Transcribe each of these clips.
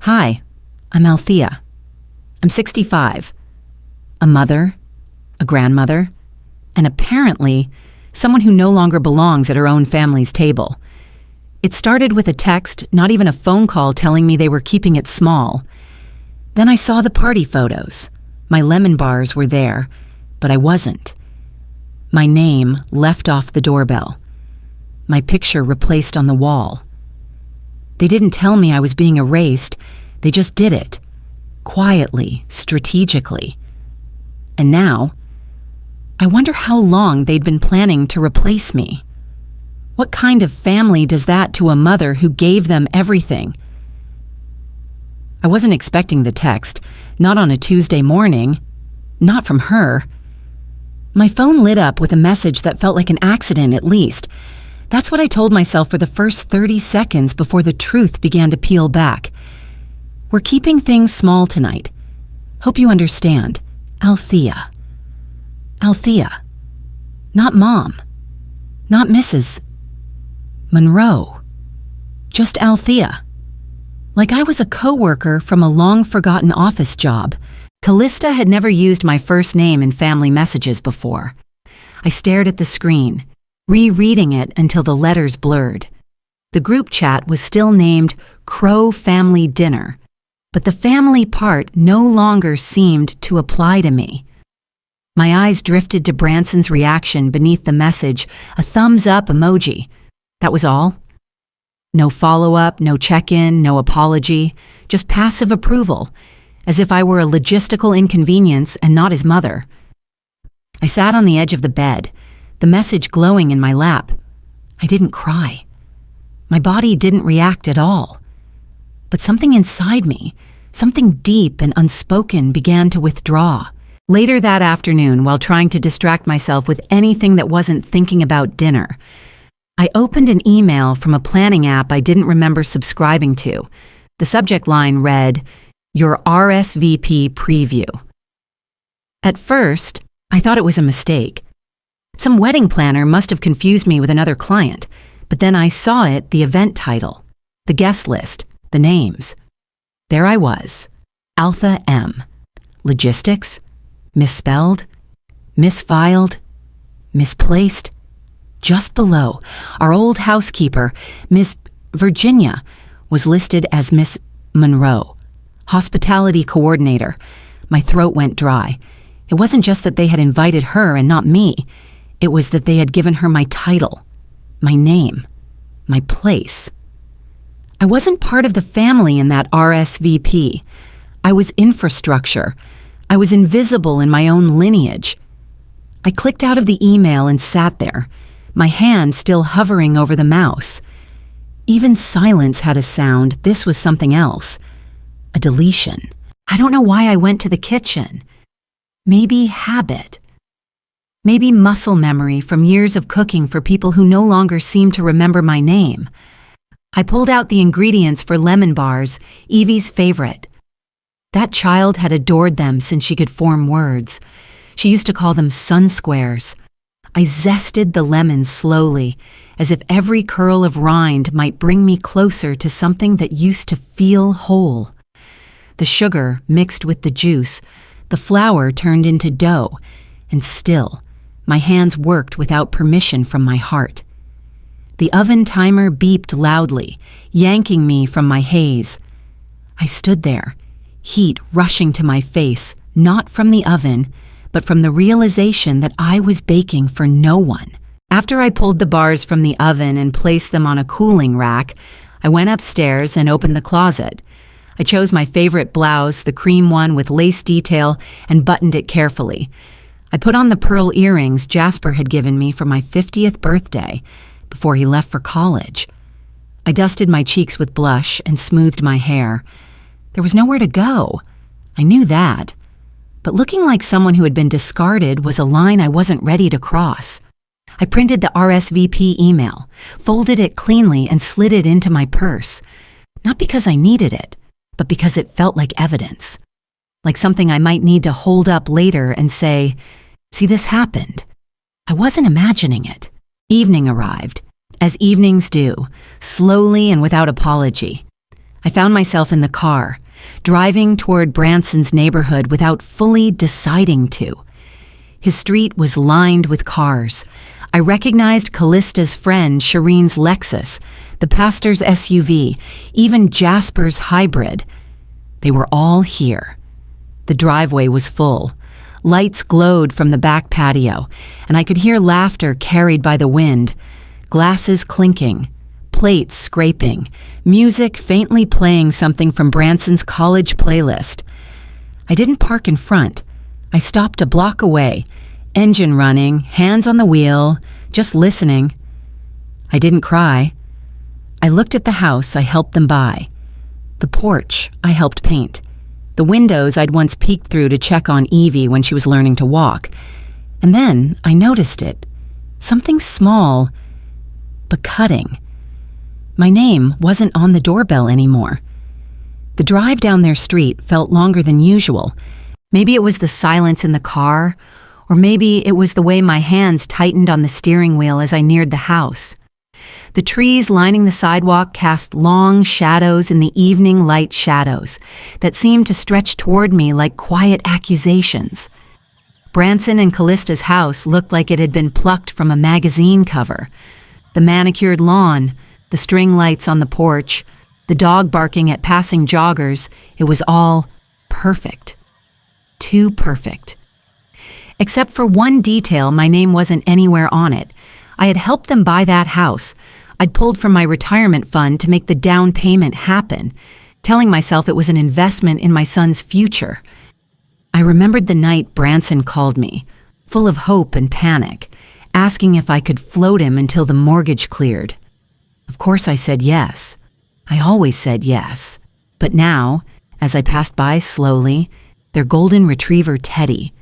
Hi, I'm Althea. I'm 65, a mother, a grandmother, and apparently someone who no longer belongs at her own family's table. It started with a text, not even a phone call, telling me they were keeping it small. Then I saw the party photos. My lemon bars were there, but I wasn't. My name left off the doorbell. My picture replaced on the wall. They didn't tell me I was being erased. They just did it. Quietly, strategically. And now, I wonder how long they'd been planning to replace me. What kind of family does that to a mother who gave them everything? I wasn't expecting the text, not on a Tuesday morning, not from her. My phone lit up with a message that felt like an accident at least. That's what I told myself for the first 30 seconds before the truth began to peel back. We're keeping things small tonight. Hope you understand. Althea. Althea. Not Mom. Not Mrs. Monroe. Just Althea. Like I was a coworker from a long-forgotten office job. Callista had never used my first name in family messages before. I stared at the screen, rereading it until the letters blurred. The group chat was still named Crow Family Dinner, but the family part no longer seemed to apply to me. My eyes drifted to Branson's reaction beneath the message, a thumbs-up emoji. That was all. No follow-up, no check-in, no apology, just passive approval, as if I were a logistical inconvenience and not his mother. I sat on the edge of the bed, the message glowing in my lap. I didn't cry. My body didn't react at all. But something inside me, something deep and unspoken, began to withdraw. Later that afternoon, while trying to distract myself with anything that wasn't thinking about dinner, I opened an email from a planning app I didn't remember subscribing to. The subject line read, "Your RSVP preview." At first, I thought it was a mistake. Some wedding planner must have confused me with another client, but then I saw it, the event title, the guest list, the names. There I was, Alpha M. Logistics? Misspelled? Misfiled? Misplaced? Just below, our old housekeeper, Miss Virginia, was listed as Miss Monroe, hospitality coordinator. My throat went dry. It wasn't just that they had invited her and not me. It was that they had given her my title, my name, my place. I wasn't part of the family in that RSVP. I was infrastructure. I was invisible in my own lineage. I clicked out of the email and sat there, my hand still hovering over the mouse. Even silence had a sound. This was something else. A deletion. I don't know why I went to the kitchen. Maybe habit. Maybe muscle memory from years of cooking for people who no longer seem to remember my name. I pulled out the ingredients for lemon bars, Evie's favorite. That child had adored them since she could form words. She used to call them sun squares. I zested the lemons slowly, as if every curl of rind might bring me closer to something that used to feel whole. The sugar mixed with the juice, the flour turned into dough, and still, my hands worked without permission from my heart. The oven timer beeped loudly, yanking me from my haze. I stood there, heat rushing to my face, not from the oven, but from the realization that I was baking for no one. After I pulled the bars from the oven and placed them on a cooling rack, I went upstairs and opened the closet. I chose my favorite blouse, the cream one with lace detail, and buttoned it carefully. I put on the pearl earrings Jasper had given me for my 50th birthday before he left for college. I dusted my cheeks with blush and smoothed my hair. There was nowhere to go. I knew that. But looking like someone who had been discarded was a line I wasn't ready to cross. I printed the RSVP email, folded it cleanly, and slid it into my purse. Not because I needed it, but because it felt like evidence. Like something I might need to hold up later and say, "See, this happened." I wasn't imagining it. Evening arrived, as evenings do, slowly and without apology. I found myself in the car, driving toward Branson's neighborhood without fully deciding to. His street was lined with cars. I recognized Callista's friend Shireen's Lexus, the pastor's SUV, even Jasper's hybrid. They were all here. The driveway was full. Lights glowed from the back patio, and I could hear laughter carried by the wind, glasses clinking, plates scraping, music faintly playing something from Branson's college playlist. I didn't park in front. I stopped a block away, engine running, hands on the wheel, just listening. I didn't cry. I looked at the house I helped them buy. The porch I helped paint. The windows I'd once peeked through to check on Evie when she was learning to walk. And then I noticed it. Something small, but cutting. My name wasn't on the doorbell anymore. The drive down their street felt longer than usual. Maybe it was the silence in the car, or maybe it was the way my hands tightened on the steering wheel as I neared the house. The trees lining the sidewalk cast long shadows in the evening light shadows that seemed to stretch toward me like quiet accusations. Branson and Callista's house looked like it had been plucked from a magazine cover. The manicured lawn, the string lights on the porch, the dog barking at passing joggers, it was all perfect. Too perfect. Except for one detail, my name wasn't anywhere on it. I had helped them buy that house. I'd pulled from my retirement fund to make the down payment happen, telling myself it was an investment in my son's future. I remembered the night Branson called me, full of hope and panic, asking if I could float him until the mortgage cleared. Of course I said yes. I always said yes. But now, as I passed by slowly, their golden retriever Teddy,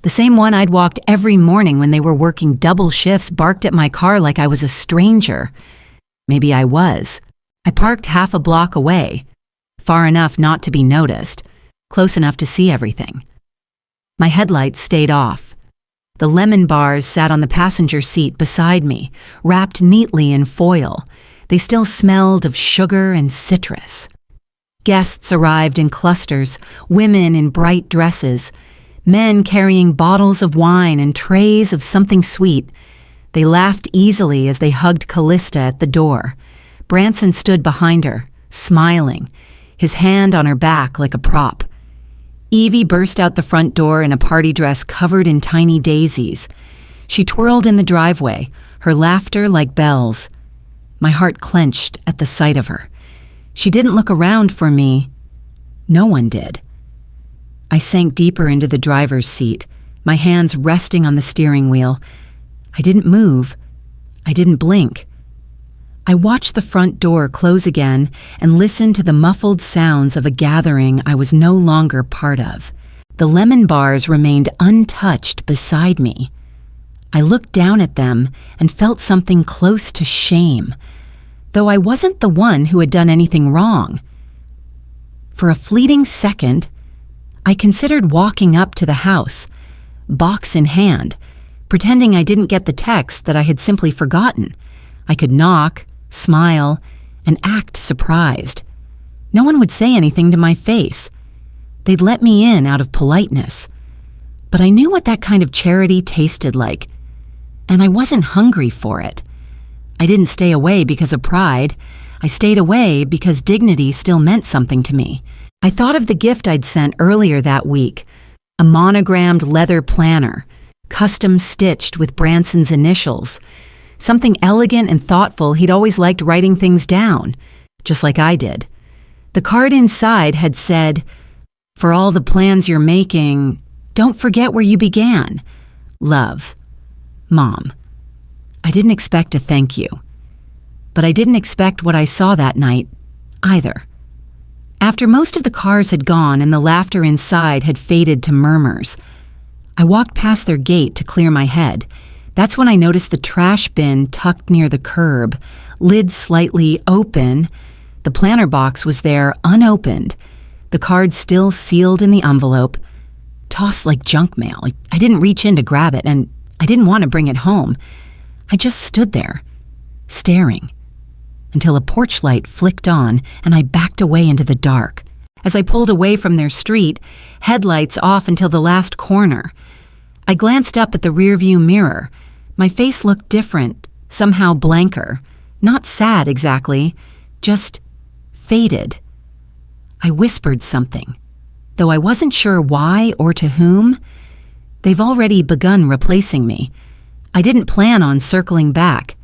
the same one I'd walked every morning when they were working double shifts, barked at my car like I was a stranger. Maybe I was. I parked half a block away, far enough not to be noticed, close enough to see everything. My headlights stayed off. The lemon bars sat on the passenger seat beside me, wrapped neatly in foil. They still smelled of sugar and citrus. Guests arrived in clusters, women in bright dresses, men carrying bottles of wine and trays of something sweet. They laughed easily as they hugged Callista at the door. Branson stood behind her, smiling, his hand on her back like a prop. Evie burst out the front door in a party dress covered in tiny daisies. She twirled in the driveway, her laughter like bells. My heart clenched at the sight of her. She didn't look around for me. No one did. I sank deeper into the driver's seat, my hands resting on the steering wheel. I didn't move. I didn't blink. I watched the front door close again and listened to the muffled sounds of a gathering I was no longer part of. The lemon bars remained untouched beside me. I looked down at them and felt something close to shame, though I wasn't the one who had done anything wrong. For a fleeting second, I considered walking up to the house, box in hand, pretending I didn't get the text that I had simply forgotten. I could knock, smile, and act surprised. No one would say anything to my face. They'd let me in out of politeness. But I knew what that kind of charity tasted like, and I wasn't hungry for it. I didn't stay away because of pride. I stayed away because dignity still meant something to me. I thought of the gift I'd sent earlier that week, a monogrammed leather planner, custom stitched with Branson's initials, something elegant and thoughtful. He'd always liked writing things down, just like I did. The card inside had said, "For all the plans you're making, don't forget where you began. Love, Mom." I didn't expect a thank you, but I didn't expect what I saw that night either. After most of the cars had gone and the laughter inside had faded to murmurs, I walked past their gate to clear my head. That's when I noticed the trash bin tucked near the curb, lid slightly open. The planner box was there, unopened, the card still sealed in the envelope, tossed like junk mail. I didn't reach in to grab it, and I didn't want to bring it home. I just stood there, staring. until a porch light flicked on and I backed away into the dark. As I pulled away from their street, headlights off until the last corner, I glanced up at the rearview mirror. My face looked different, somehow blanker. Not sad exactly, just faded. I whispered something, though I wasn't sure why or to whom. They've already begun replacing me. I didn't plan on circling back.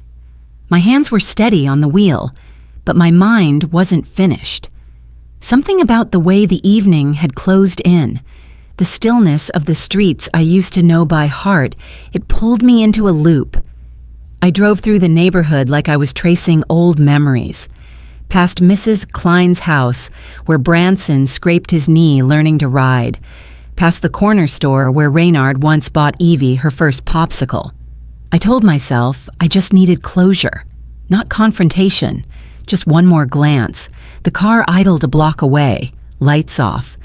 My hands were steady on the wheel, but my mind wasn't finished. Something about the way the evening had closed in, the stillness of the streets I used to know by heart, it pulled me into a loop. I drove through the neighborhood like I was tracing old memories, past Mrs. Klein's house where Branson scraped his knee learning to ride, past the corner store where Reynard once bought Evie her first popsicle. I told myself I just needed closure, not confrontation, just one more glance. The car idled a block away, lights off.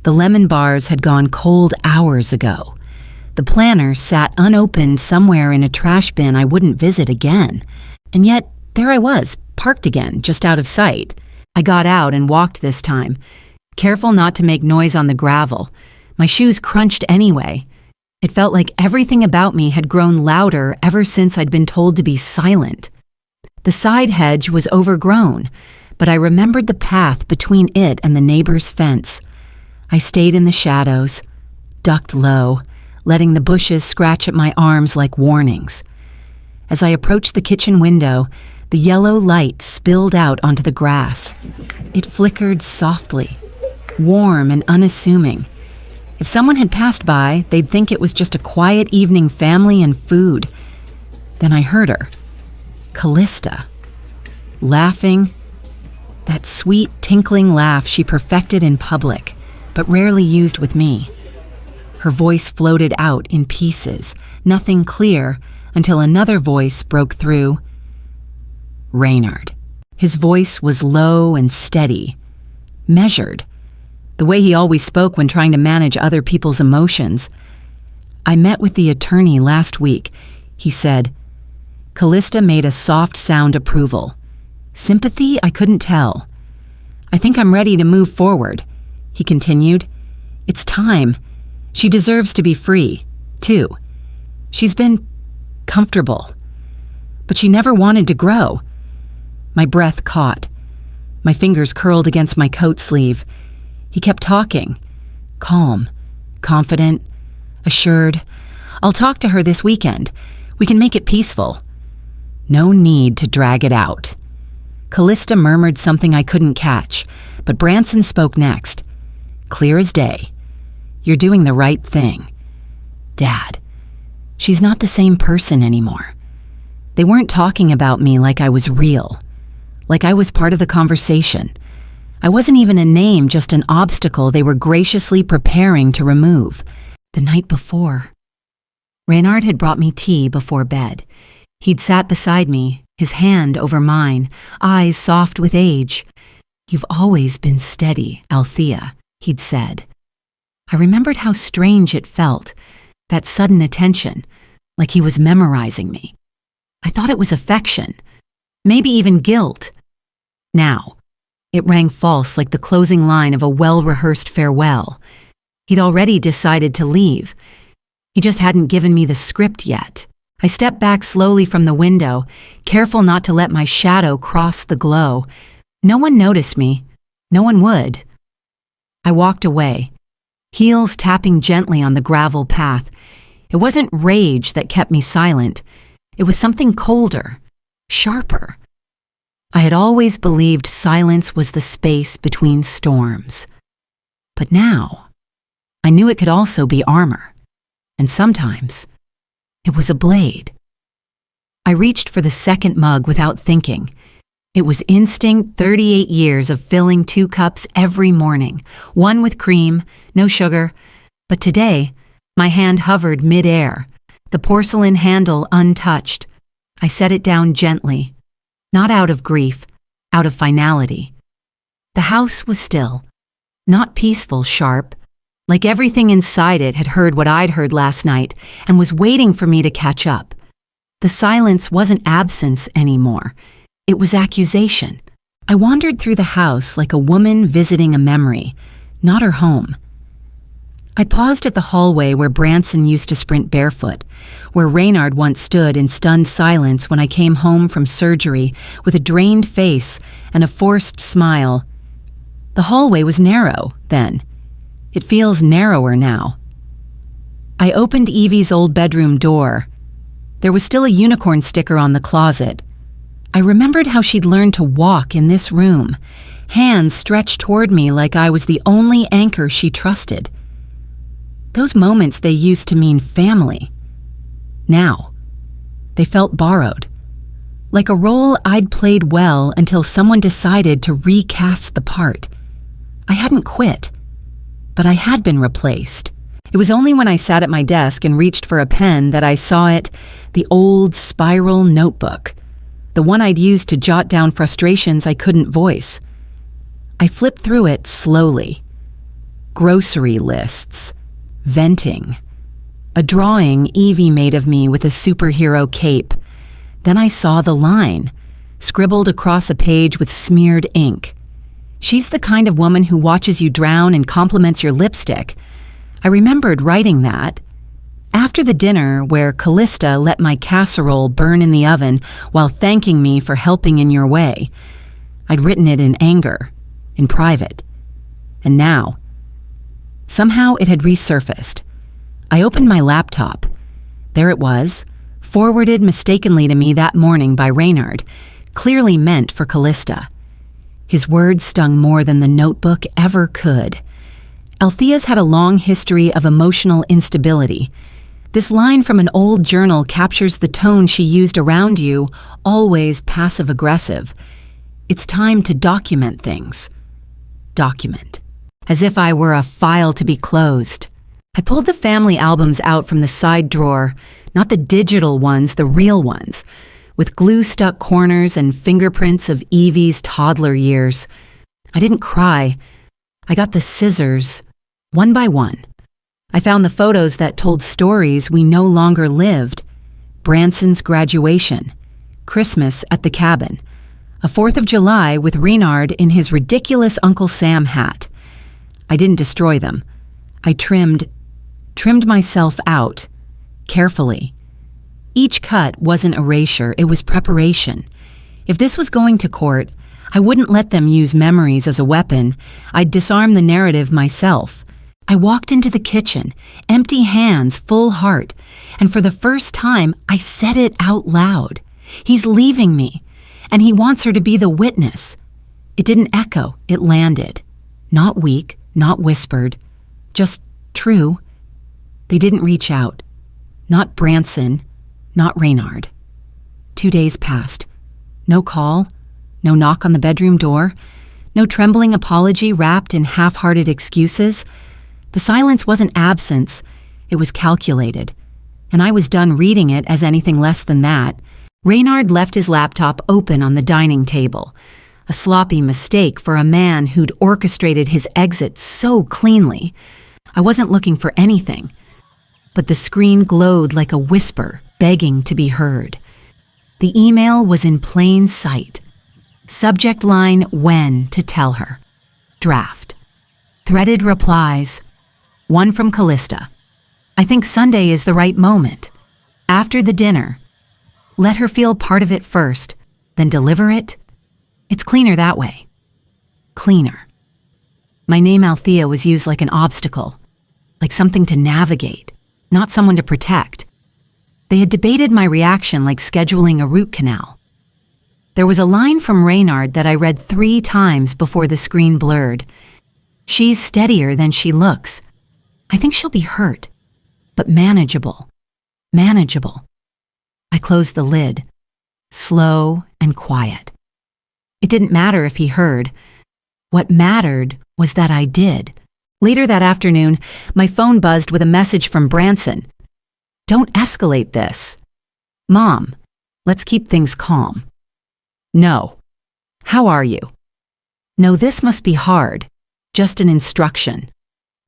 The lemon bars had gone cold hours ago. The planner sat unopened somewhere in a trash bin I wouldn't visit again. And yet, there I was, parked again, just out of sight. I got out and walked this time, careful not to make noise on the gravel. My shoes crunched anyway. It felt like everything about me had grown louder ever since I'd been told to be silent. The side hedge was overgrown, but I remembered the path between it and the neighbor's fence. I stayed in the shadows, ducked low, letting the bushes scratch at my arms like warnings. As I approached the kitchen window, the yellow light spilled out onto the grass. It flickered softly, warm and unassuming. If someone had passed by, they'd think it was just a quiet evening family and food. Then I heard her, Callista, laughing, that sweet, tinkling laugh she perfected in public, but rarely used with me. Her voice floated out in pieces, nothing clear, until another voice broke through. Reynard. His voice was low and steady, measured, the way he always spoke when trying to manage other people's emotions. I met with the attorney last week, he said. Callista made a soft sound approval. Sympathy, I couldn't tell. I think I'm ready to move forward, he continued. It's time. She deserves to be free, too. She's been comfortable, but she never wanted to grow. My breath caught. My fingers curled against my coat sleeve. He kept talking, calm, confident, assured. I'll talk to her this weekend. We can make it peaceful. No need to drag it out. Callista murmured something I couldn't catch, but Branson spoke next. Clear as day. You're doing the right thing. Dad, she's not the same person anymore. They weren't talking about me like I was real, like I was part of the conversation. I wasn't even a name, just an obstacle they were graciously preparing to remove. The night before, Reynard had brought me tea before bed. He'd sat beside me, his hand over mine, eyes soft with age. You've always been steady, Althea, he'd said. I remembered how strange it felt, that sudden attention, like he was memorizing me. I thought it was affection, maybe even guilt. Now, it rang false like the closing line of a well-rehearsed farewell. He'd already decided to leave. He just hadn't given me the script yet. I stepped back slowly from the window, careful not to let my shadow cross the glow. No one noticed me. No one would. I walked away, heels tapping gently on the gravel path. It wasn't rage that kept me silent. It was something colder, sharper. I had always believed silence was the space between storms. But now, I knew it could also be armor. And sometimes, it was a blade. I reached for the second mug without thinking. It was instinct, 38 years of filling 2 cups every morning, one with cream, no sugar. But today, my hand hovered mid-air, the porcelain handle untouched. I set it down gently, not out of grief, out of finality. The house was still, not peaceful, sharp, like everything inside it had heard what I'd heard last night and was waiting for me to catch up. The silence wasn't absence anymore. It was accusation. I wandered through the house like a woman visiting a memory, not her home. I paused at the hallway where Branson used to sprint barefoot, where Reynard once stood in stunned silence when I came home from surgery with a drained face and a forced smile. The hallway was narrow then. It feels narrower now. I opened Evie's old bedroom door. There was still a unicorn sticker on the closet. I remembered how she'd learned to walk in this room, hands stretched toward me like I was the only anchor she trusted. Those moments they used to mean family. Now, they felt borrowed, like a role I'd played well until someone decided to recast the part. I hadn't quit, but I had been replaced. It was only when I sat at my desk and reached for a pen that I saw it, the old spiral notebook, the one I'd used to jot down frustrations I couldn't voice. I flipped through it slowly. Grocery lists, venting, a drawing Evie made of me with a superhero cape. Then I saw the line, scribbled across a page with smeared ink. She's the kind of woman who watches you drown and compliments your lipstick. I remembered writing that. After the dinner where Callista let my casserole burn in the oven while thanking me for helping in your way, I'd written it in anger, in private. And now, somehow it had resurfaced. I opened my laptop. There it was, forwarded mistakenly to me that morning by Reynard, clearly meant for Callista. His words stung more than the notebook ever could. Althea's had a long history of emotional instability. This line from an old journal captures the tone she used around you, always passive-aggressive. It's time to document things. Document. As if I were a file to be closed. I pulled the family albums out from the side drawer, not the digital ones, the real ones, with glue-stuck corners and fingerprints of Evie's toddler years. I didn't cry. I got the scissors, one by one. I found the photos that told stories we no longer lived. Branson's graduation, Christmas at the cabin, a 4th of July with Reynard in his ridiculous Uncle Sam hat. I didn't destroy them. I trimmed myself out, carefully. Each cut wasn't erasure, it was preparation. If this was going to court, I wouldn't let them use memories as a weapon. I'd disarm the narrative myself. I walked into the kitchen, empty hands, full heart, and for the first time, I said it out loud. He's leaving me, and he wants her to be the witness. It didn't echo, it landed. Not weak, not whispered, just true. They didn't reach out. Not Branson, not Reynard. 2 days passed. No call, no knock on the bedroom door, no trembling apology wrapped in half-hearted excuses. The silence wasn't absence, it was calculated, and I was done reading it as anything less than that. Reynard left his laptop open on the dining table, a sloppy mistake for a man who'd orchestrated his exit so cleanly. I wasn't looking for anything, but the screen glowed like a whisper, begging to be heard. The email was in plain sight. Subject line, when to tell her. Draft. Threaded replies. One from Callista. I think Sunday is the right moment. After the dinner. Let her feel part of it first, then deliver it. It's cleaner that way. Cleaner. My name Althea was used like an obstacle, like something to navigate, not someone to protect. They had debated my reaction like scheduling a root canal. There was a line from Reynard that I read 3 times before the screen blurred. She's steadier than she looks. I think she'll be hurt, but manageable. Manageable. I closed the lid, slow and quiet. It didn't matter if he heard. What mattered was that I did. Later that afternoon, my phone buzzed with a message from Branson. Don't escalate this. Mom, let's keep things calm. No. How are you? No, this must be hard. Just an instruction.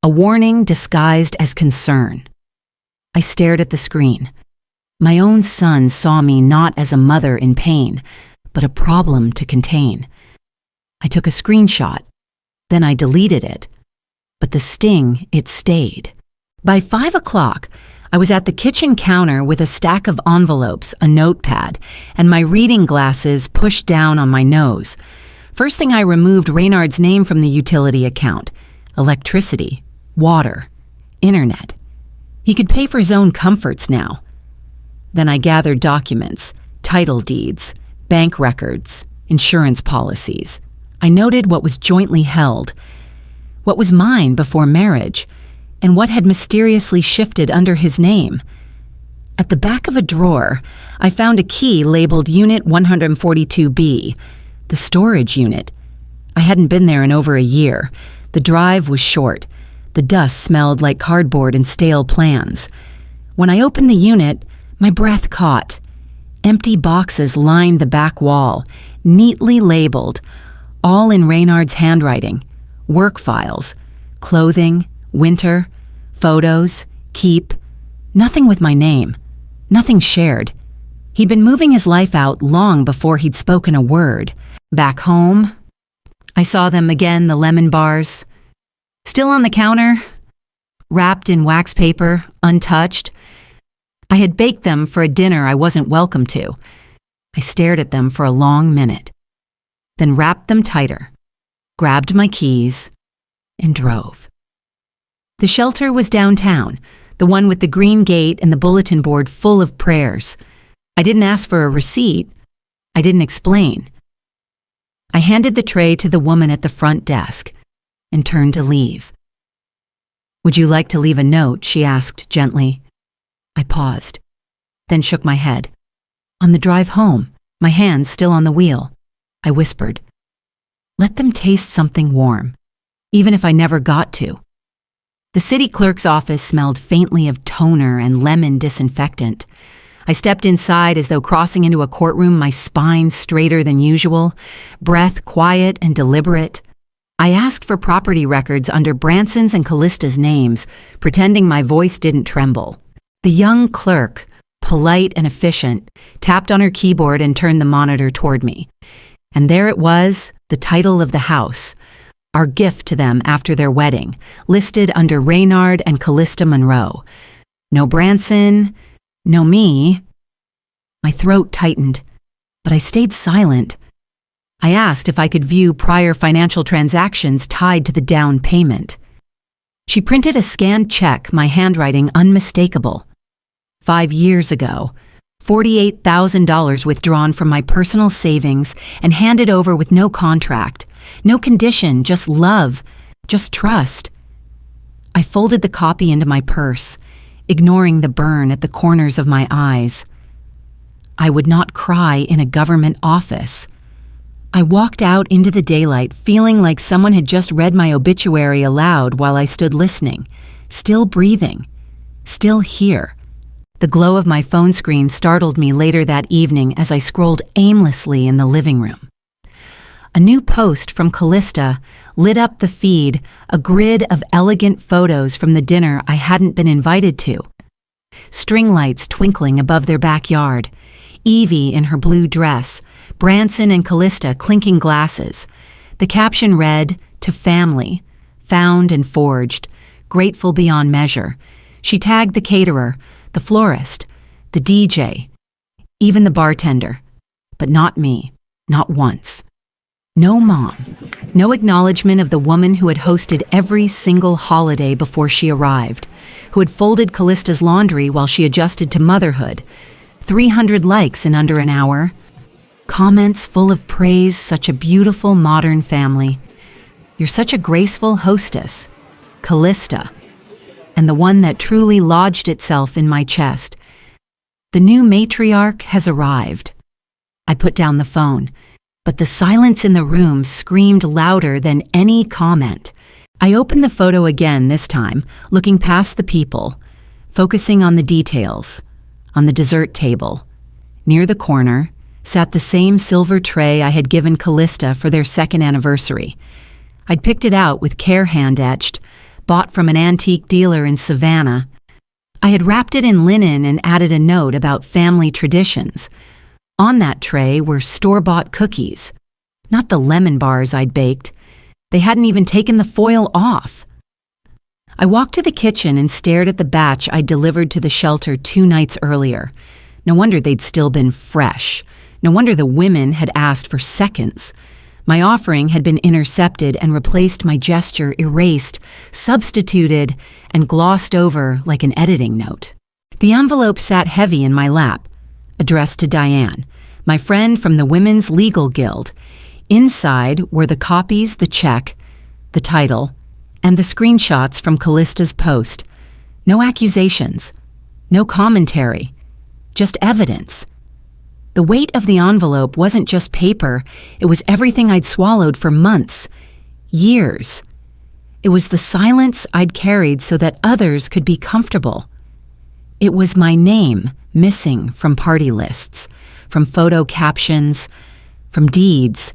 A warning disguised as concern. I stared at the screen. My own son saw me not as a mother in pain, but a problem to contain. I took a screenshot. Then I deleted it. But the sting, it stayed. By 5 o'clock, I was at the kitchen counter with a stack of envelopes, a notepad, and my reading glasses pushed down on my nose. First thing I removed Reynard's name from the utility account. Electricity, water, internet. He could pay for his own comforts now. Then I gathered documents, title deeds, bank records, insurance policies. I noted what was jointly held, what was mine before marriage, and what had mysteriously shifted under his name. At the back of a drawer, I found a key labeled Unit 142B, the storage unit. I hadn't been there in over a year. The drive was short. The dust smelled like cardboard and stale plans. When I opened the unit, my breath caught. Empty boxes lined the back wall, neatly labeled, all in Reynard's handwriting. Work files, clothing, winter, photos, keep. Nothing with my name. Nothing shared. He'd been moving his life out long before he'd spoken a word. Back home, I saw them again, the lemon bars. Still on the counter, wrapped in wax paper, untouched. I had baked them for a dinner I wasn't welcome to. I stared at them for a long minute, then wrapped them tighter, grabbed my keys, and drove. The shelter was downtown, the one with the green gate and the bulletin board full of prayers. I didn't ask for a receipt. I didn't explain. I handed the tray to the woman at the front desk and turned to leave. "Would you like to leave a note?" she asked gently. I paused, then shook my head. On the drive home, my hands still on the wheel, I whispered, "Let them taste something warm, even if I never got to." The city clerk's office smelled faintly of toner and lemon disinfectant. I stepped inside as though crossing into a courtroom, my spine straighter than usual, breath quiet and deliberate. I asked for property records under Branson's and Callista's names, pretending my voice didn't tremble. The young clerk, polite and efficient, tapped on her keyboard and turned the monitor toward me. And there it was, the title of the house, our gift to them after their wedding, listed under Reynard and Callista Monroe. No Branson, no me. My throat tightened, but I stayed silent. I asked if I could view prior financial transactions tied to the down payment. She printed a scanned check, my handwriting unmistakable. 5 years ago, $48,000 withdrawn from my personal savings and handed over with no contract, no condition, just love, just trust. I folded the copy into my purse, ignoring the burn at the corners of my eyes. I would not cry in a government office. I walked out into the daylight feeling like someone had just read my obituary aloud while I stood listening, still breathing, still here. The glow of my phone screen startled me later that evening as I scrolled aimlessly in the living room. A new post from Callista lit up the feed, a grid of elegant photos from the dinner I hadn't been invited to. String lights twinkling above their backyard, Evie in her blue dress, Branson and Callista clinking glasses. The caption read, "To family, found and forged, grateful beyond measure." She tagged the caterer, the florist, the DJ, even the bartender, but not me, not once. No mom, no acknowledgement of the woman who had hosted every single holiday before she arrived, who had folded Callista's laundry while she adjusted to motherhood. 300 likes in under an hour. Comments full of praise, such a beautiful modern family. You're such a graceful hostess, Callista. And the one that truly lodged itself in my chest. The new matriarch has arrived. I put down the phone, but the silence in the room screamed louder than any comment. I opened the photo again this time, looking past the people, focusing on the details. On the dessert table, near the corner, sat the same silver tray I had given Callista for their second anniversary. I'd picked it out with care hand-etched, bought from an antique dealer in Savannah. I had wrapped it in linen and added a note about family traditions. On that tray were store-bought cookies, not the lemon bars I'd baked. They hadn't even taken the foil off. I walked to the kitchen and stared at the batch I'd delivered to the shelter 2 nights earlier. No wonder they'd still been fresh. No wonder the women had asked for seconds. My offering had been intercepted and replaced, my gesture erased, substituted, and glossed over like an editing note. The envelope sat heavy in my lap, addressed to Diane, my friend from the Women's Legal Guild. Inside were the copies, the check, the title, and the screenshots from Callista's post. No accusations, no commentary, just evidence. The weight of the envelope wasn't just paper, it was everything I'd swallowed for months, years. It was the silence I'd carried so that others could be comfortable. It was my name missing from party lists, from photo captions, from deeds.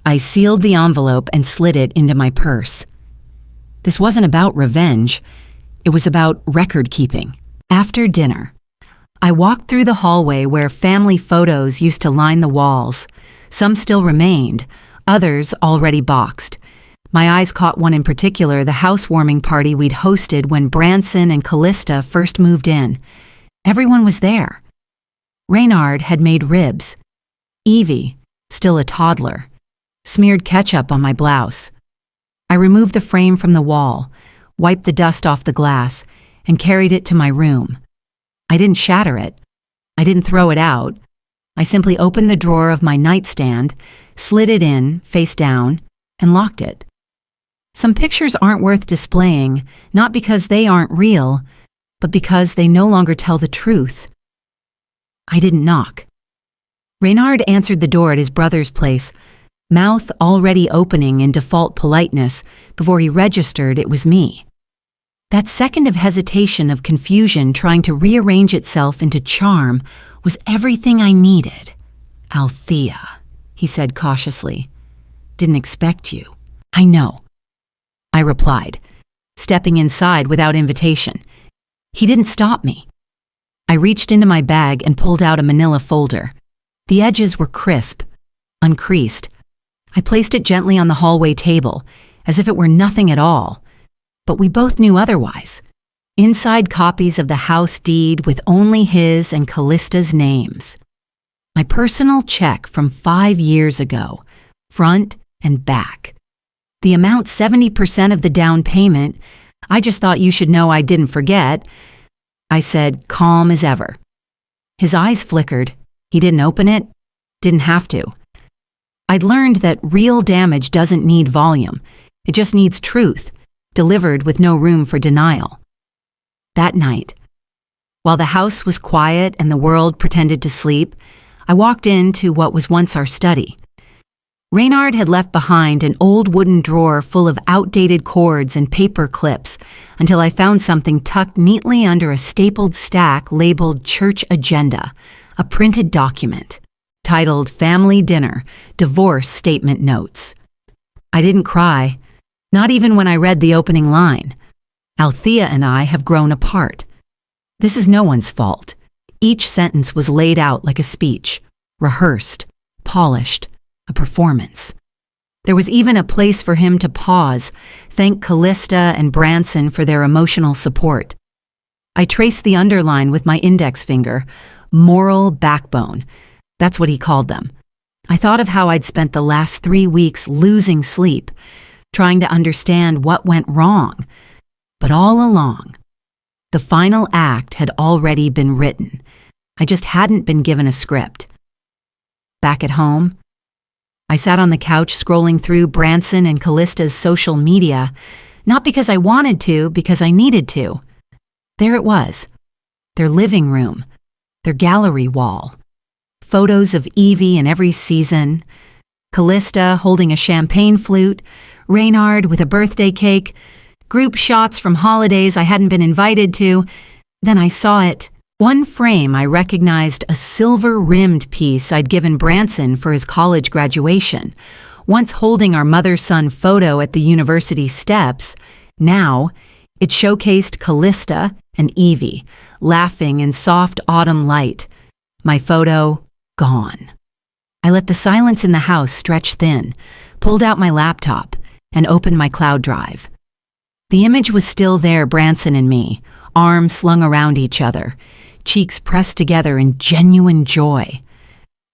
I sealed the envelope and slid it into my purse. This wasn't about revenge. It was about record keeping. After dinner, I walked through the hallway where family photos used to line the walls. Some still remained, others already boxed. My eyes caught one in particular, the housewarming party we'd hosted when Branson and Callista first moved in. Everyone was there. Reynard had made ribs. Evie, still a toddler, smeared ketchup on my blouse. I removed the frame from the wall, wiped the dust off the glass, and carried it to my room. I didn't shatter it. I didn't throw it out. I simply opened the drawer of my nightstand, slid it in, face down, and locked it. Some pictures aren't worth displaying, not because they aren't real, but because they no longer tell the truth. I didn't knock. Reynard answered the door at his brother's place, mouth already opening in default politeness before he registered it was me. That second of hesitation, of confusion trying to rearrange itself into charm, was everything I needed. "Althea," he said cautiously. "Didn't expect you." "I know," I replied, stepping inside without invitation. He didn't stop me. I reached into my bag and pulled out a manila folder. The edges were crisp, uncreased. I placed it gently on the hallway table, as if it were nothing at all. But we both knew otherwise. Inside copies of the house deed with only his and Callista's names. My personal check from 5 years ago, front and back. The amount 70% of the down payment. "I just thought you should know I didn't forget," I said, calm as ever. His eyes flickered. He didn't open it, didn't have to. I'd learned that real damage doesn't need volume. It just needs truth, delivered with no room for denial. That night, while the house was quiet and the world pretended to sleep, I walked into what was once our study. Reynard had left behind an old wooden drawer full of outdated cords and paper clips until I found something tucked neatly under a stapled stack labeled Church Agenda, a printed document titled Family Dinner, Divorce Statement Notes. I didn't cry, not even when I read the opening line. Althea and I have grown apart. This is no one's fault. Each sentence was laid out like a speech, rehearsed, polished, a performance. There was even a place for him to pause, thank Callista and Branson for their emotional support. I traced the underline with my index finger, moral backbone. That's what he called them. I thought of how I'd spent the last 3 weeks losing sleep, trying to understand what went wrong. But all along, the final act had already been written. I just hadn't been given a script. Back at home, I sat on the couch scrolling through Branson and Callista's social media, not because I wanted to, because I needed to. There it was, their living room, their gallery wall. Photos of Evie in every season, Callista holding a champagne flute, Reynard with a birthday cake, group shots from holidays I hadn't been invited to. Then I saw it. One frame I recognized a silver-rimmed piece I'd given Branson for his college graduation. Once holding our mother-son photo at the university steps, now it showcased Callista and Evie, laughing in soft autumn light. My photo, gone. I let the silence in the house stretch thin, pulled out my laptop, and opened my cloud drive. The image was still there, Branson and me, arms slung around each other, cheeks pressed together in genuine joy.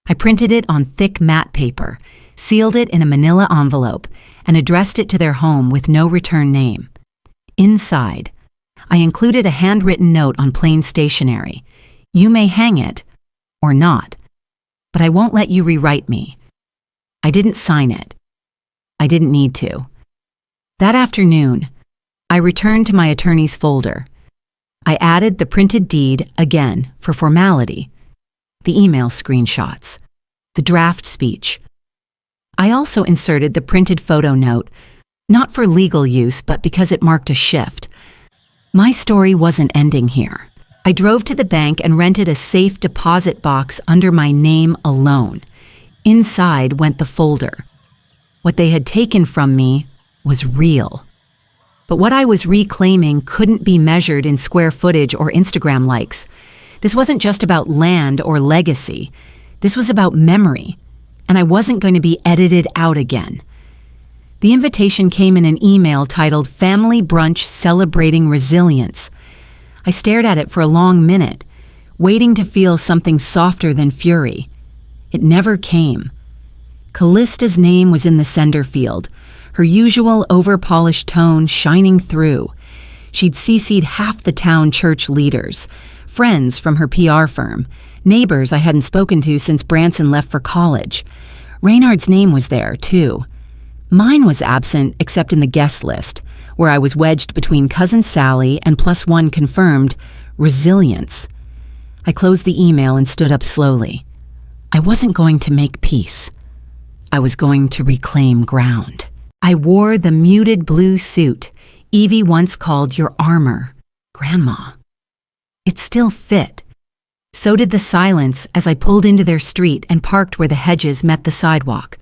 I printed it on thick matte paper, sealed it in a manila envelope, and addressed it to their home with no return name. Inside, I included a handwritten note on plain stationery. You may hang it, or not, but I won't let you rewrite me. I didn't sign it. I didn't need to. That afternoon, I returned to my attorney's folder. I added the printed deed again for formality, the email screenshots, the draft speech. I also inserted the printed photo note, not for legal use, but because it marked a shift. My story wasn't ending here. I drove to the bank and rented a safe deposit box under my name alone. Inside went the folder. What they had taken from me was real. But what I was reclaiming couldn't be measured in square footage or Instagram likes. This wasn't just about land or legacy. This was about memory, and I wasn't going to be edited out again. The invitation came in an email titled Family Brunch Celebrating Resilience. I stared at it for a long minute, waiting to feel something softer than fury. It never came. Callista's name was in the sender field, her usual over-polished tone shining through. She'd CC'd half the town church leaders, friends from her PR firm, neighbors I hadn't spoken to since Branson left for college. Reynard's name was there, too. Mine was absent except in the guest list, where I was wedged between Cousin Sally and +1 confirmed resilience. I closed the email and stood up slowly. I wasn't going to make peace. I was going to reclaim ground. I wore the muted blue suit Evie once called your armor, Grandma. It still fit. So did the silence as I pulled into their street and parked where the hedges met the sidewalk.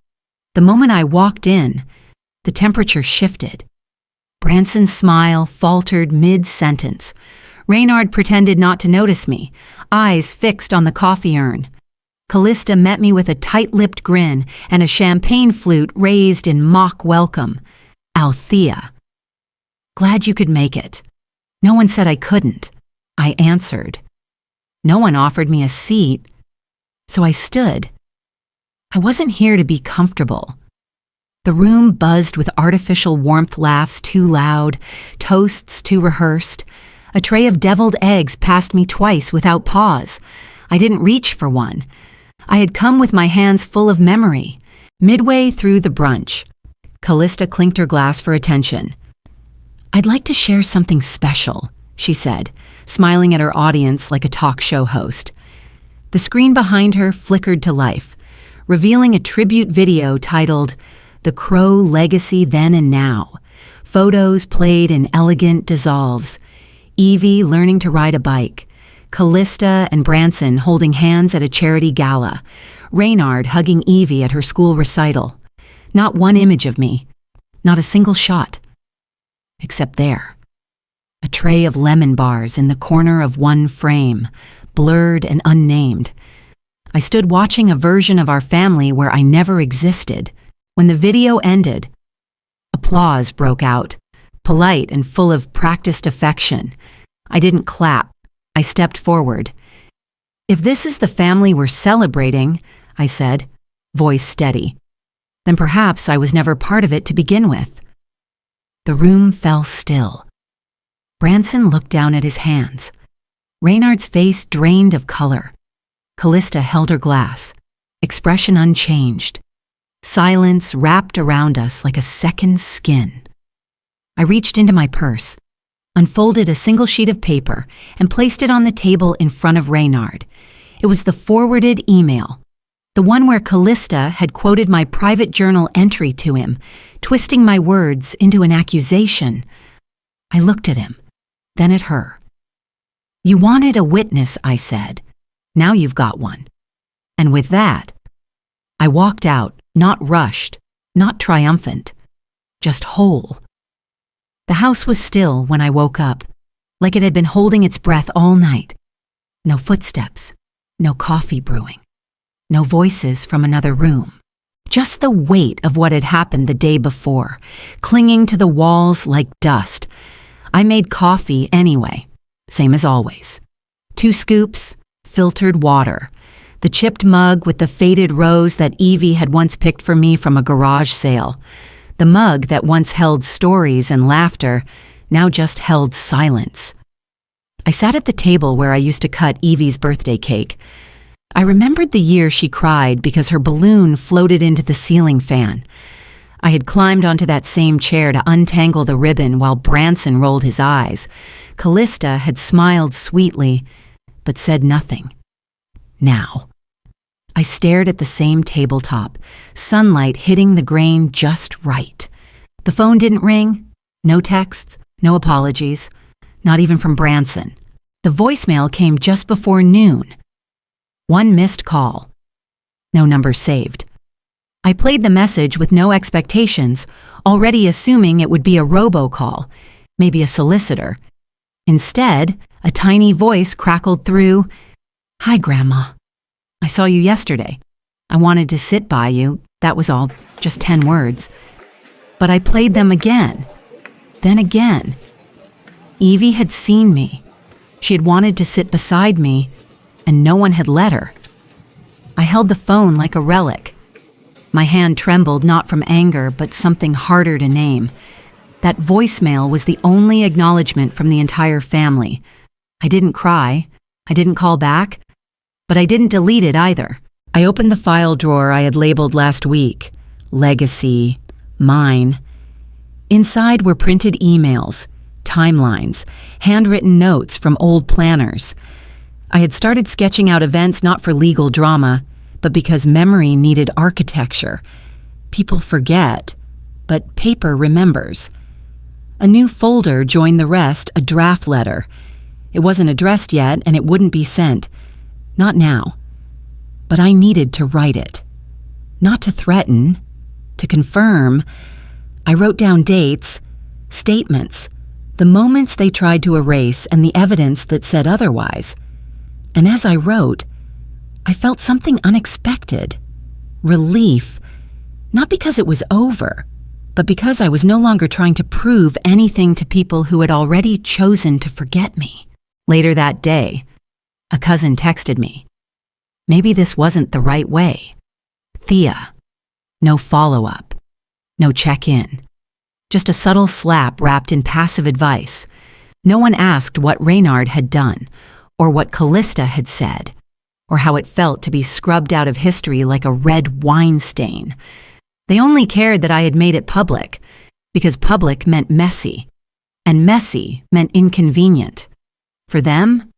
The moment I walked in, the temperature shifted. Branson's smile faltered mid-sentence. Reynard pretended not to notice me, eyes fixed on the coffee urn. Callista met me with a tight-lipped grin and a champagne flute raised in mock welcome. Althea. Glad you could make it. No one said I couldn't. I answered. No one offered me a seat, so I stood. I wasn't here to be comfortable. The room buzzed with artificial warmth laughs too loud, toasts too rehearsed. A tray of deviled eggs passed me twice without pause. I didn't reach for one. I had come with my hands full of memory. Midway through the brunch, Callista clinked her glass for attention. I'd like to share something special, she said, smiling at her audience like a talk show host. The screen behind her flickered to life, revealing a tribute video titled The Crow Legacy Then and Now. Photos played in elegant dissolves. Evie learning to ride a bike. Callista and Branson holding hands at a charity gala. Reynard hugging Evie at her school recital. Not one image of me. Not a single shot. Except there. A tray of lemon bars in the corner of one frame, blurred and unnamed. I stood watching a version of our family where I never existed. When the video ended, applause broke out, polite and full of practiced affection. I didn't clap. I stepped forward. If this is the family we're celebrating, I said, voice steady, then perhaps I was never part of it to begin with. The room fell still. Branson looked down at his hands. Reynard's face drained of color. Callista held her glass, expression unchanged. Silence wrapped around us like a second skin. I reached into my purse, unfolded a single sheet of paper, and placed it on the table in front of Reynard. It was the forwarded email, the one where Callista had quoted my private journal entry to him, twisting my words into an accusation. I looked at him, then at her. You wanted a witness, I said. Now you've got one. And with that, I walked out, not rushed, not triumphant, just whole. The house was still when I woke up, like it had been holding its breath all night. No footsteps, No coffee brewing. No voices from another room. Just the weight of what had happened the day before, clinging to the walls like dust. I made coffee anyway, same as always. 2 scoops, filtered water. The chipped mug with the faded rose that Evie had once picked for me from a garage sale. The mug that once held stories and laughter now just held silence. I sat at the table where I used to cut Evie's birthday cake. I remembered the year she cried because her balloon floated into the ceiling fan. I had climbed onto that same chair to untangle the ribbon while Branson rolled his eyes. Callista had smiled sweetly, but said nothing. Now, I stared at the same tabletop, sunlight hitting the grain just right. The phone didn't ring, no texts, no apologies, not even from Branson. The voicemail came just before noon. 1 missed call. No number saved. I played the message with no expectations, already assuming it would be a robocall, maybe a solicitor. Instead, a tiny voice crackled through, "Hi, Grandma. I saw you yesterday. I wanted to sit by you. That was all, just 10 words. But I played them again. Then again. Evie had seen me. She had wanted to sit beside me, and no one had let her. I held the phone like a relic. My hand trembled not from anger, but something harder to name. That voicemail was the only acknowledgement from the entire family. I didn't cry. I didn't call back. But I didn't delete it either. I opened the file drawer I had labeled last week. Legacy. Mine. Inside were printed emails, timelines, handwritten notes from old planners. I had started sketching out events not for legal drama, but because memory needed architecture. People forget, but paper remembers. A new folder joined the rest, a draft letter. It wasn't addressed yet, and it wouldn't be sent. Not now. But I needed to write it. Not to threaten, to confirm. I wrote down dates, statements, the moments they tried to erase and the evidence that said otherwise. And as I wrote, I felt something unexpected. Relief. Not because it was over, but because I was no longer trying to prove anything to people who had already chosen to forget me. Later that day, a cousin texted me. Maybe this wasn't the right way. Thea. No follow-up. No check-in. Just a subtle slap wrapped in passive advice. No one asked what Reynard had done, or what Callista had said, or how it felt to be scrubbed out of history like a red wine stain. They only cared that I had made it public, because public meant messy, and messy meant inconvenient. For them,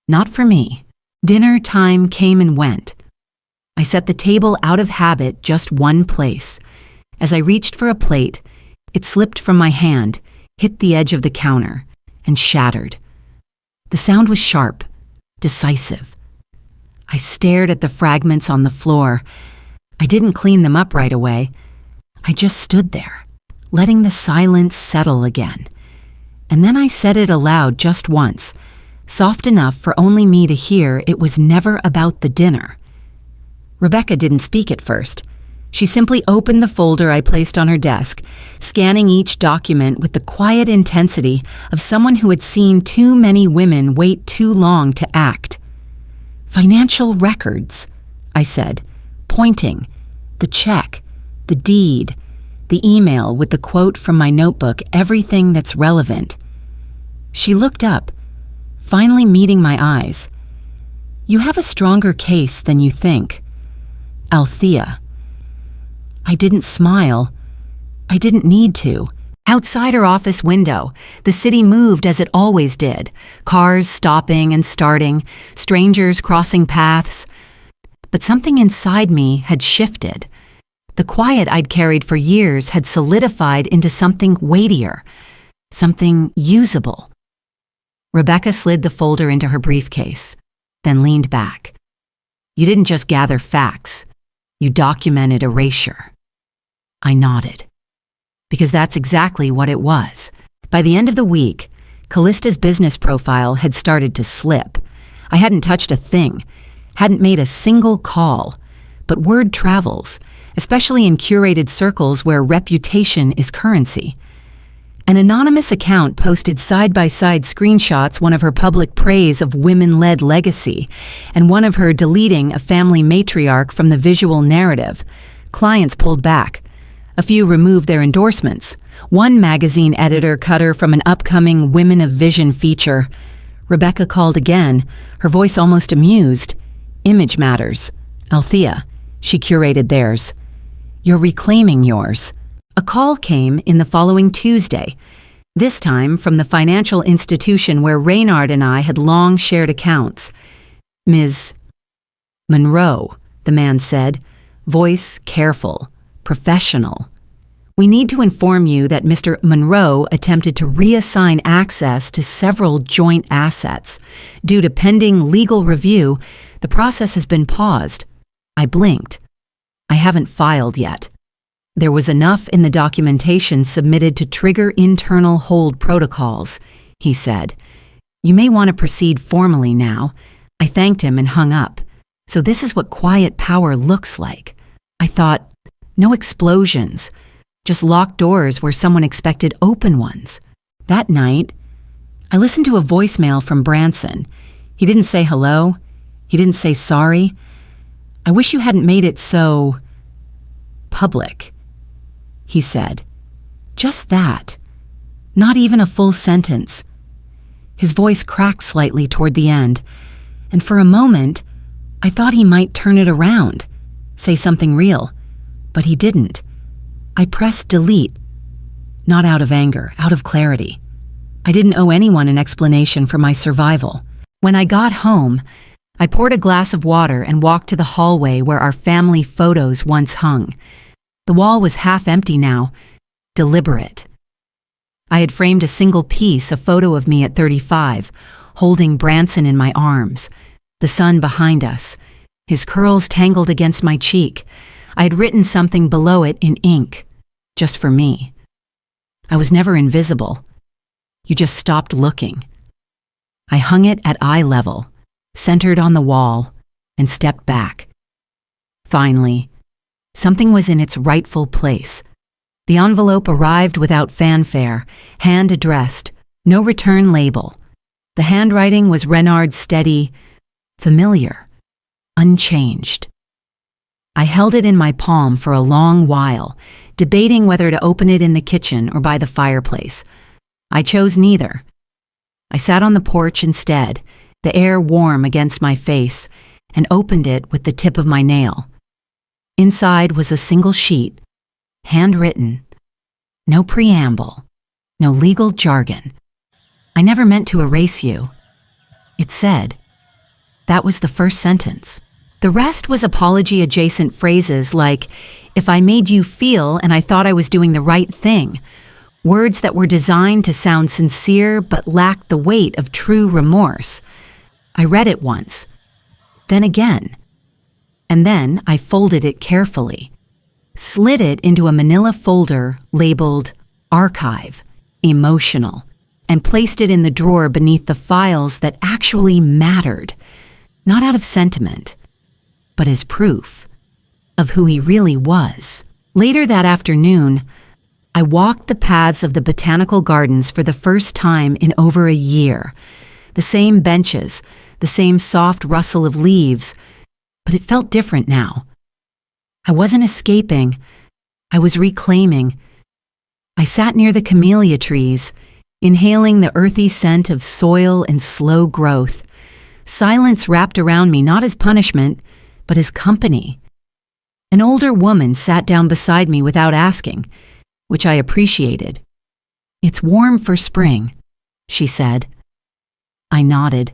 not for me. Dinner time came and went. I set the table out of habit just one place. As I reached for a plate, it slipped from my hand, hit the edge of the counter, and shattered. The sound was sharp, decisive. I stared at the fragments on the floor. I didn't clean them up right away. I just stood there, letting the silence settle again. And then I said it aloud just once, soft enough for only me to hear it was never about the dinner. Rebecca didn't speak at first. She simply opened the folder I placed on her desk, scanning each document with the quiet intensity of someone who had seen too many women wait too long to act. "Financial records," I said, pointing, the check, the deed, the email with the quote from my notebook, everything that's relevant. She looked up, finally meeting my eyes. "You have a stronger case than you think. Althea." I didn't smile. I didn't need to. Outside her office window, the city moved as it always did, cars stopping and starting, strangers crossing paths. But something inside me had shifted. The quiet I'd carried for years had solidified into something weightier, something usable. Rebecca slid the folder into her briefcase, then leaned back. "You didn't just gather facts. You documented erasure." I nodded. Because that's exactly what it was. By the end of the week, Callista's business profile had started to slip. I hadn't touched a thing. hadn't made a single call. But word travels, especially in curated circles where reputation is currency. An anonymous account posted side-by-side screenshots, one of her public praise of women-led legacy, and one of her deleting a family matriarch from the visual narrative. Clients pulled back. A few removed their endorsements. One magazine editor cut her from an upcoming Women of Vision feature. Rebecca called again, her voice almost amused. Image matters. Althea. She curated theirs. You're reclaiming yours. A call came in the following Tuesday, this time from the financial institution where Reynard and I had long shared accounts. Ms. Monroe, the man said, voice careful, professional. We need to inform you that Mr. Monroe attempted to reassign access to several joint assets. Due to pending legal review, the process has been paused. I blinked. I haven't filed yet. There was enough in the documentation submitted to trigger internal hold protocols, he said. You may want to proceed formally now. I thanked him and hung up. So this is what quiet power looks like. I thought, no explosions, just locked doors where someone expected open ones. That night, I listened to a voicemail from Branson. He didn't say hello. He didn't say sorry. I wish you hadn't made it so public, he said. Just that. Not even a full sentence. His voice cracked slightly toward the end, and for a moment, I thought he might turn it around, say something real, but he didn't. I pressed delete, not out of anger, out of clarity. I didn't owe anyone an explanation for my survival. When I got home, I poured a glass of water and walked to the hallway where our family photos once hung. The wall was half empty now, deliberate. I had framed a single piece, a photo of me at 35, holding Branson in my arms, the sun behind us, his curls tangled against my cheek. I had written something below it in ink, just for me. I was never invisible. You just stopped looking. I hung it at eye level, centered on the wall, and stepped back. Finally, something was in its rightful place. The envelope arrived without fanfare, hand-addressed, no return label. The handwriting was Reynard's steady, familiar, unchanged. I held it in my palm for a long while, debating whether to open it in the kitchen or by the fireplace. I chose neither. I sat on the porch instead, the air warm against my face, and opened it with the tip of my nail. Inside was a single sheet, handwritten, no preamble, no legal jargon. I never meant to erase you. It said. That was the first sentence. The rest was apology-adjacent phrases like, if I made you feel and I thought I was doing the right thing, words that were designed to sound sincere but lacked the weight of true remorse. I read it once, then again, and then I folded it carefully, slid it into a manila folder labeled Archive, Emotional, and placed it in the drawer beneath the files that actually mattered, not out of sentiment, but as proof of who he really was. Later that afternoon, I walked the paths of the botanical gardens for the first time in over a year. The same benches, the same soft rustle of leaves, but it felt different now. I wasn't escaping. I was reclaiming. I sat near the camellia trees, inhaling the earthy scent of soil and slow growth. Silence wrapped around me not as punishment, but as company. An older woman sat down beside me without asking, which I appreciated. It's warm for spring, she said. I nodded.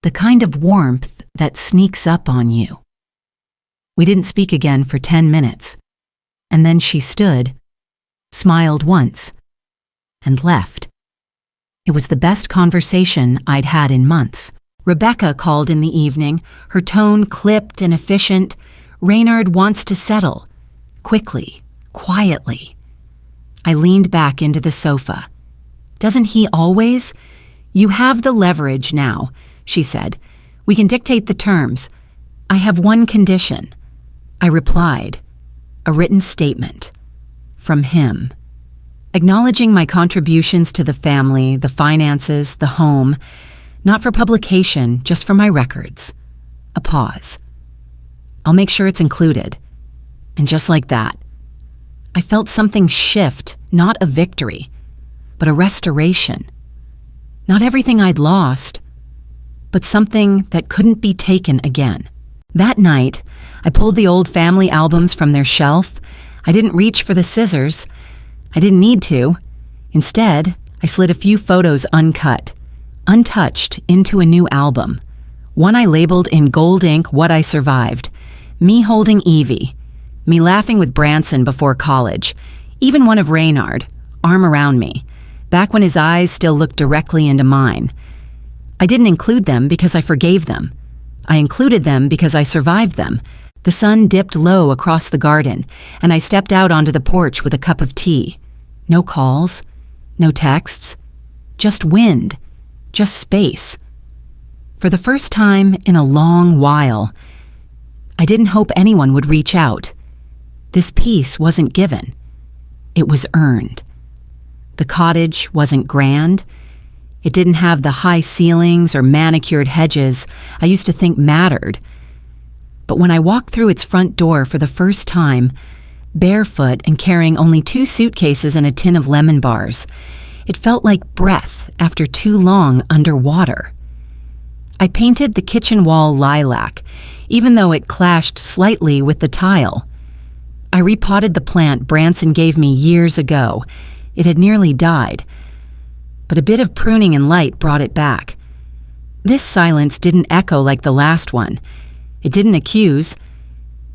The kind of warmth that sneaks up on you. We didn't speak again for 10 minutes, and then she stood, smiled once, and left. It was the best conversation I'd had in months. Rebecca called in the evening, her tone clipped and efficient. Reynard wants to settle. Quickly, quietly. I leaned back into the sofa. Doesn't he always? You have the leverage now, she said. We can dictate the terms. "I have one condition," I replied, a written statement from him, acknowledging my contributions to the family, the finances, the home, not for publication, just for my records. A pause. "I'll make sure it's included." And just like that, I felt something shift, not a victory, but a restoration. Not everything I'd lost, but something that couldn't be taken again. That night, I pulled the old family albums from their shelf. I didn't reach for the scissors. I didn't need to. Instead, I slid a few photos uncut, untouched, into a new album. One I labeled in gold ink "What I Survived." Me holding Evie. Me laughing with Branson before college. Even one of Reynard, arm around me, back when his eyes still looked directly into mine. I didn't include them because I forgave them. I included them because I survived them. The sun dipped low across the garden, and I stepped out onto the porch with a cup of tea. No calls, no texts, just wind, just space. For the first time in a long while, I didn't hope anyone would reach out. This peace wasn't given. It was earned. The cottage wasn't grand. It didn't have the high ceilings or manicured hedges I used to think mattered. But when I walked through its front door for the first time, barefoot and carrying only 2 suitcases and a tin of lemon bars, it felt like breath after too long underwater. I painted the kitchen wall lilac, even though it clashed slightly with the tile. I repotted the plant Branson gave me years ago. It had nearly died, but a bit of pruning and light brought it back. This silence didn't echo like the last one. It didn't accuse.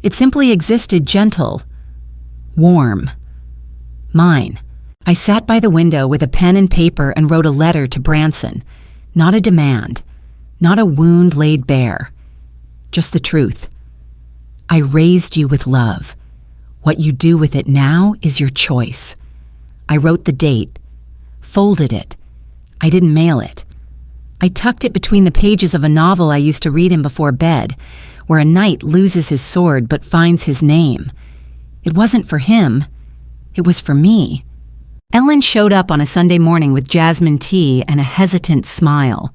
It simply existed, gentle, warm, mine. I sat by the window with a pen and paper and wrote a letter to Branson. Not a demand, not a wound laid bare, just the truth. I raised you with love. What you do with it now is your choice. I wrote the date, folded it. I didn't mail it. I tucked it between the pages of a novel I used to read him before bed, where a knight loses his sword but finds his name. It wasn't for him. It was for me. Ellen showed up on a Sunday morning with jasmine tea and a hesitant smile.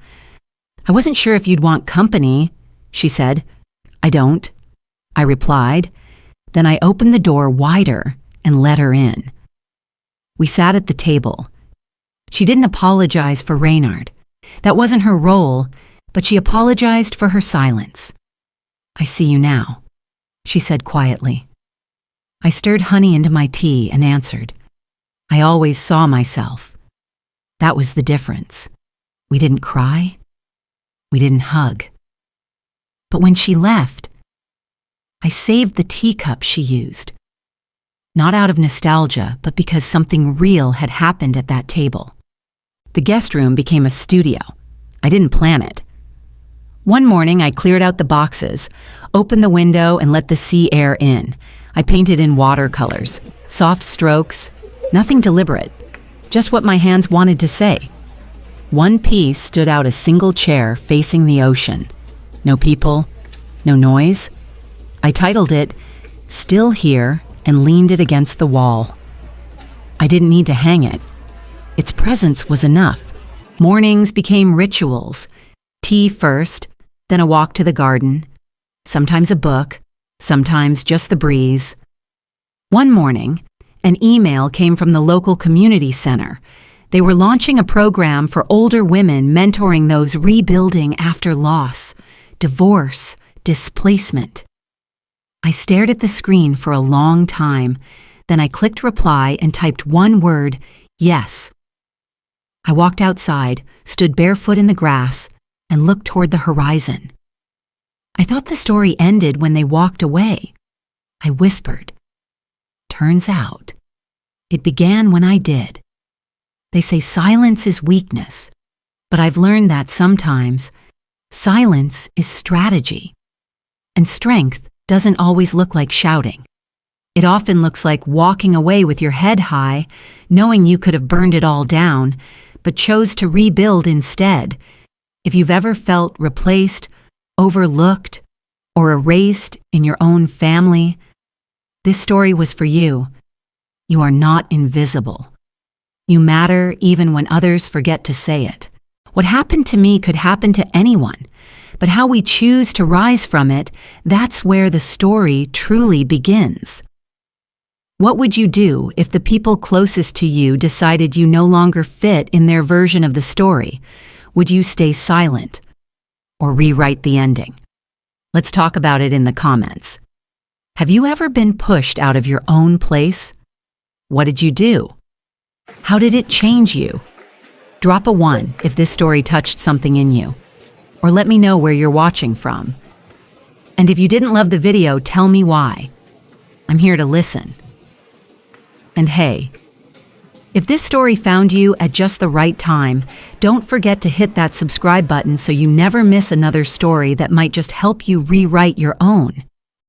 "I wasn't sure if you'd want company," she said. "I don't," I replied. Then I opened the door wider and let her in. We sat at the table. She didn't apologize for Reynard. That wasn't her role, but she apologized for her silence. "I see you now," she said quietly. I stirred honey into my tea and answered, "I always saw myself." That was the difference. We didn't cry. We didn't hug. But when she left, I saved the teacup she used. Not out of nostalgia, but because something real had happened at that table. The guest room became a studio. I didn't plan it. One morning, I cleared out the boxes, opened the window, and let the sea air in. I painted in watercolors, soft strokes, nothing deliberate, just what my hands wanted to say. One piece stood out a single chair facing the ocean. No people, no noise. I titled it, "Still Here," and leaned it against the wall. I didn't need to hang it. Its presence was enough. Mornings became rituals. Tea first, then a walk to the garden, sometimes a book, sometimes just the breeze. One morning, an email came from the local community center. They were launching a program for older women mentoring those rebuilding after loss, divorce, displacement. I stared at the screen for a long time, then I clicked reply and typed one word, yes. I walked outside, stood barefoot in the grass, and looked toward the horizon. I thought the story ended when they walked away. I whispered. Turns out, it began when I did. They say silence is weakness, but I've learned that sometimes silence is strategy. And strength doesn't always look like shouting. It often looks like walking away with your head high, knowing you could have burned it all down, but chose to rebuild instead. If you've ever felt replaced, overlooked, or erased in your own family, this story was for you. You are not invisible. You matter even when others forget to say it. What happened to me could happen to anyone, but how we choose to rise from it, that's where the story truly begins. What would you do if the people closest to you decided you no longer fit in their version of the story? Would you stay silent or rewrite the ending? Let's talk about it in the comments. Have you ever been pushed out of your own place? What did you do? How did it change you? Drop a 1 if this story touched something in you, or let me know where you're watching from. And if you didn't love the video, tell me why. I'm here to listen. And hey, if this story found you at just the right time, don't forget to hit that subscribe button so you never miss another story that might just help you rewrite your own.